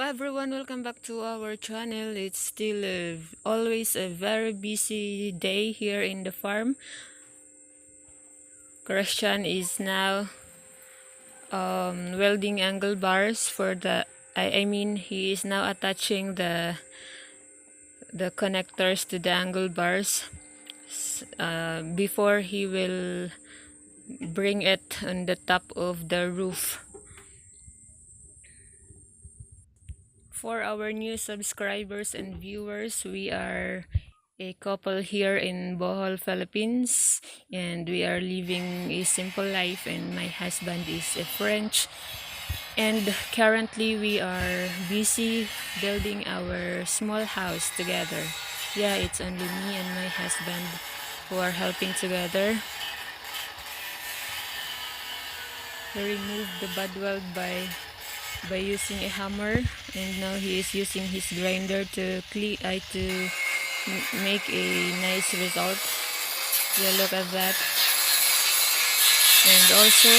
everyone, welcome back to our channel. It's still always a very busy day here in the farm. Christian is now welding angle bars for the I mean he is now attaching the connectors to the angle bars before he will bring it on the top of the roof. For our new subscribers and viewers, we are a couple here in Bohol, Philippines, and we are living a simple life, and my husband is a French, and currently we are busy building our small house together. Yeah, it's only me and my husband who are helping together. We removed the bad weld by using a hammer, and now he is using his grinder to make a nice result. Yeah, look at that. And also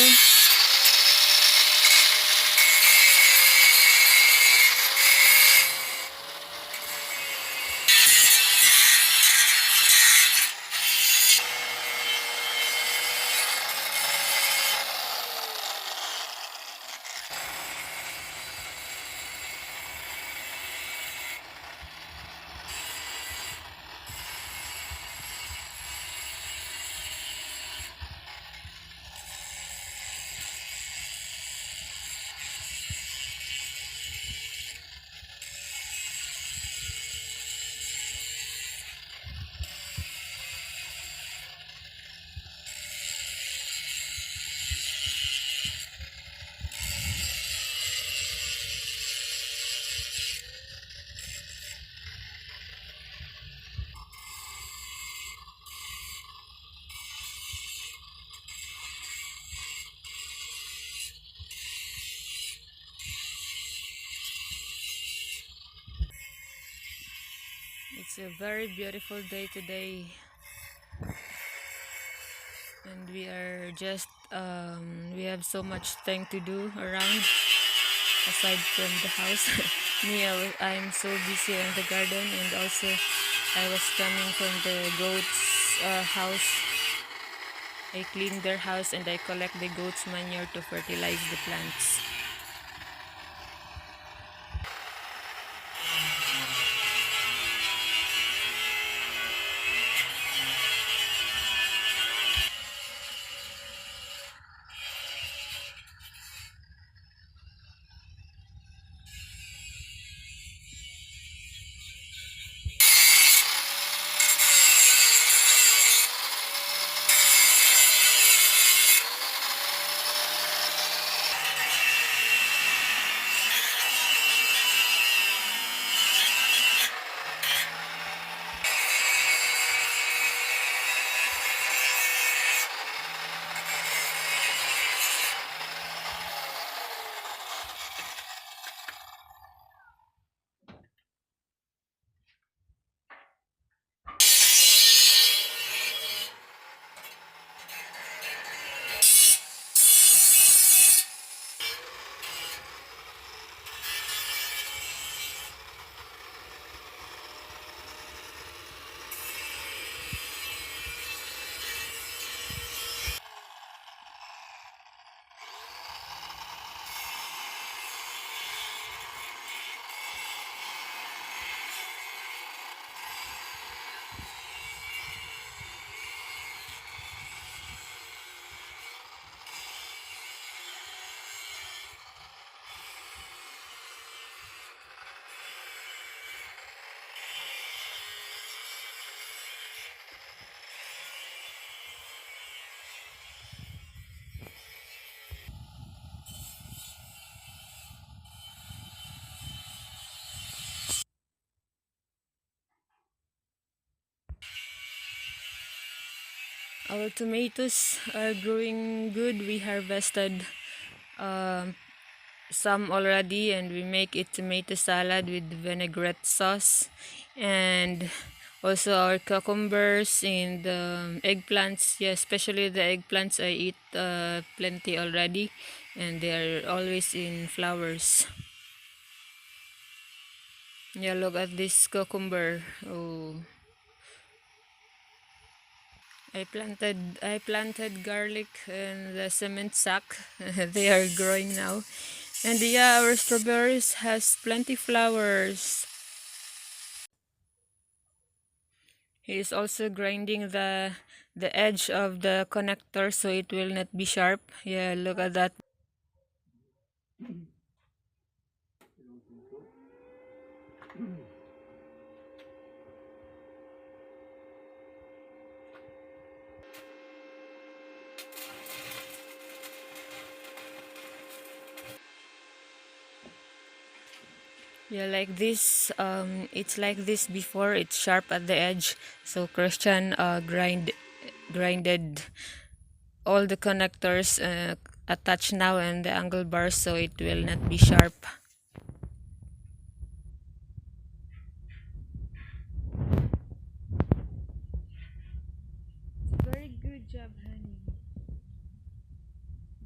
it's a very beautiful day today, and we have so much thing to do around aside from the house. I'm so busy in the garden, and also I was coming from the goats house. I clean their house and I collect the goats manure to fertilize the plants. Our tomatoes are growing good. We harvested um, some already, and we make it tomato salad with vinaigrette sauce, and also our cucumbers and eggplants. Yeah, especially the eggplants, I eat plenty already, and they are always in flowers. Yeah, look at this cucumber. Oh, I planted garlic in the cement sack. They are growing now. And yeah, our strawberries has plenty flowers. He is also grinding the edge of the connector so it will not be sharp. Yeah, look at that. Yeah, like this. It's like this before. It's sharp at the edge. So Christian grinded all the connectors attached now and the angle bars so it will not be sharp. Very good job, honey.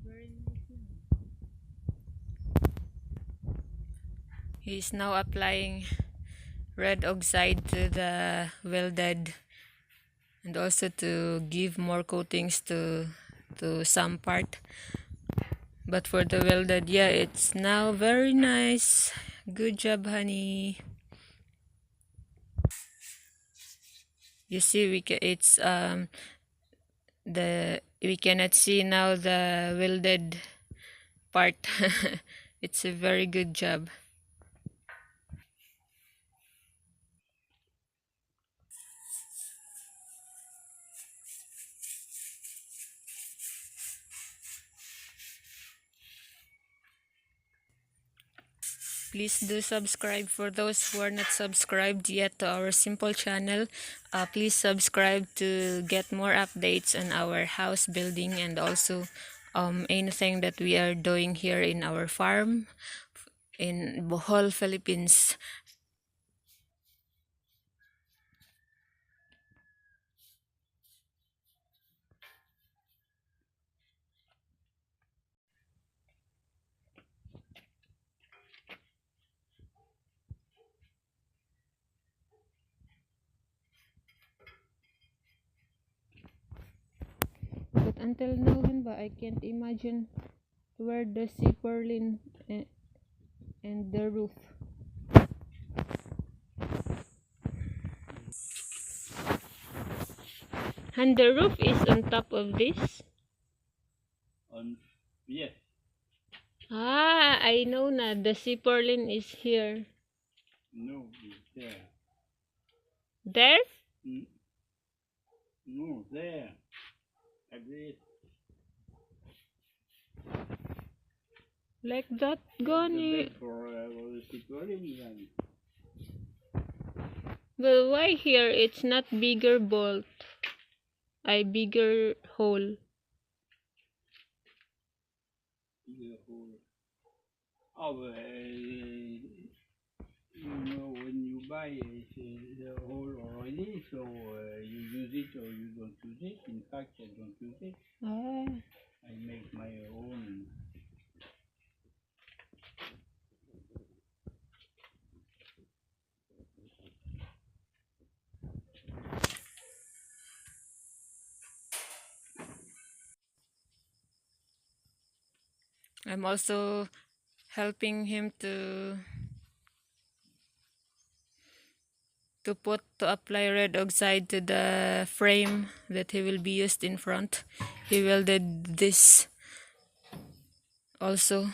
Very nice. He's now applying red oxide to the welded and also to give more coatings to some part. But for the welded, yeah, it's now very nice. Good job, honey. You see, we cannot see now the welded part. It's a very good job. Please do subscribe for those who are not subscribed yet to our simple channel. Please subscribe to get more updates on our house building and also anything that we are doing here in our farm in Bohol, Philippines. But until now, Hanba, I can't imagine where the sea purlin and the roof. And the roof is on top of this? On yes, Ah, I know na. The sea purlin is here. no, it's there. There? Mm, no, there. Like this. Like that, The Goni. bed for the security. Well, why here it's not bigger bolt? I bigger hole. The whole. Oh, you know, when you buy it, the whole already, so you use it or you don't use it. In fact, I don't use it. Ah, I make my own. I'm also helping him to apply red oxide to the frame that he will be used in front. He welded this also.